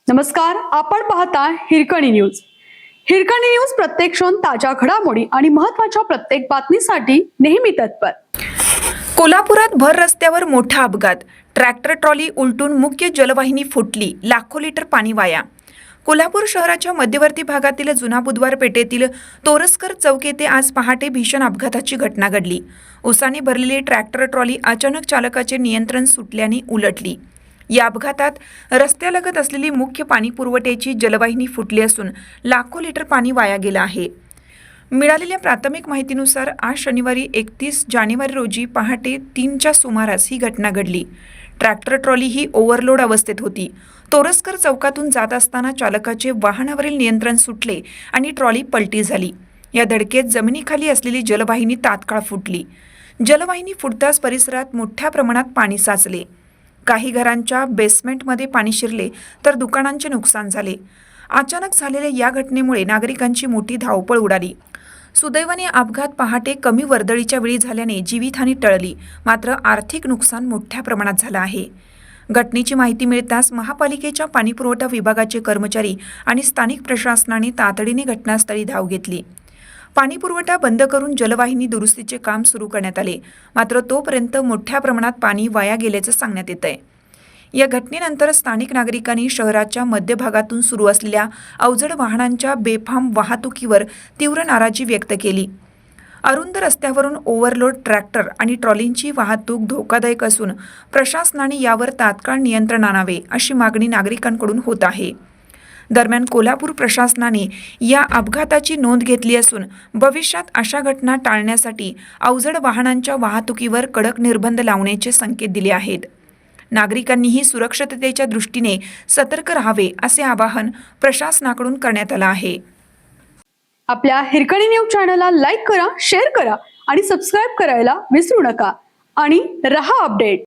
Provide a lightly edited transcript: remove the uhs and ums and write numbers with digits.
नमस्कार, आपण पाहता हिरकणी न्यूज. हिरकणी न्यूज प्रत्येक क्षण ताज्या घडामोडी आणि महत्त्वाच्या प्रत्येक बातमीसाठी नेहमी तत्पर. कोल्हापुरात भर रस्त्यावर मोठा अपघात. ट्रॅक्टर ट्रॉली उलटून मुख्य जलवाहिनी फुटली. लाखो लिटर पाणी वाया. कोल्हापूर शहराच्या मध्यवर्ती भागातील जुना बुधवार पेठेतील तोरसकर चौक येथे आज पहाटे भीषण अपघाताची घटना घडली. उसाने भरलेली ट्रॅक्टर ट्रॉली अचानक चालकाचे नियंत्रण सुटल्याने उलटली. या अपघातात रस्त्यालगत असलेली मुख्य पाणी पुरवठ्याची जलवाहिनी फुटली असून लाखो लिटर पाणी वाया गेलं आहे. मिळालेल्या प्राथमिक माहितीनुसार आज शनिवारी 31 जानेवारी रोजी पहाटे 3च्या सुमारास ही घटना घडली. ट्रॅक्टर ट्रॉली ही ओव्हरलोड अवस्थेत होती. तोरसकर चौकातून जात असताना चालकाचे वाहनावरील नियंत्रण सुटले आणि ट्रॉली पलटी झाली. या धडकेत जमिनीखाली असलेली जलवाहिनी तात्काळ फुटली. जलवाहिनी फुटताच परिसरात मोठ्या प्रमाणात पाणी साचले. काही घरांच्या बेसमेंटमध्ये पाणी शिरले तर दुकानांचे नुकसान झाले. अचानक झालेल्या या घटनेमुळे नागरिकांची मोठी धावपळ उडाली. सुदैवाने अपघात पहाटे कमी वर्दळीच्या वेळी झाल्याने जीवितहानी टळली, मात्र आर्थिक नुकसान मोठ्या प्रमाणात झालं आहे. घटनेची माहिती मिळताच महापालिकेच्या पाणीपुरवठा विभागाचे कर्मचारी आणि स्थानिक प्रशासनाने तातडीने घटनास्थळी धाव घेतली. पाणीपुरवठा बंद करून जलवाहिनी दुरुस्तीचे काम सुरू करण्यात आले, मात्र तोपर्यंत मोठ्या प्रमाणात पाणी वाया गेल्याचं सांगण्यात येत आहे. या घटनेनंतर स्थानिक नागरिकांनी शहराच्या मध्यभागातून सुरू असलेल्या अवजड वाहनांच्या बेफाम वाहतुकीवर तीव्र नाराजी व्यक्त केली. अरुंद रस्त्यावरून ओव्हरलोड ट्रॅक्टर आणि ट्रॉलींची वाहतूक धोकादायक असून प्रशासनाने यावर तात्काळ नियंत्रण आणावे अशी मागणी नागरिकांकडून होत आहे. दरम्यान कोल्हापूर प्रशासनाने या अपघाताची नोंद घेतली असून भविष्यात अशा घटना टाळण्यासाठी अवजड वाहनांच्या वाहतुकीवर कडक निर्बंध लावण्याचे संकेत दिले आहेत. नागरिकांनीही सुरक्षिततेच्या दृष्टीने सतर्क राहावे असे आवाहन प्रशासनाकडून करण्यात आलं आहे. आपल्या हिरकणी न्यूज चॅनलला लाईक करा, शेअर करा आणि सबस्क्राईब करायला विसरू नका आणि रहा अपडेट.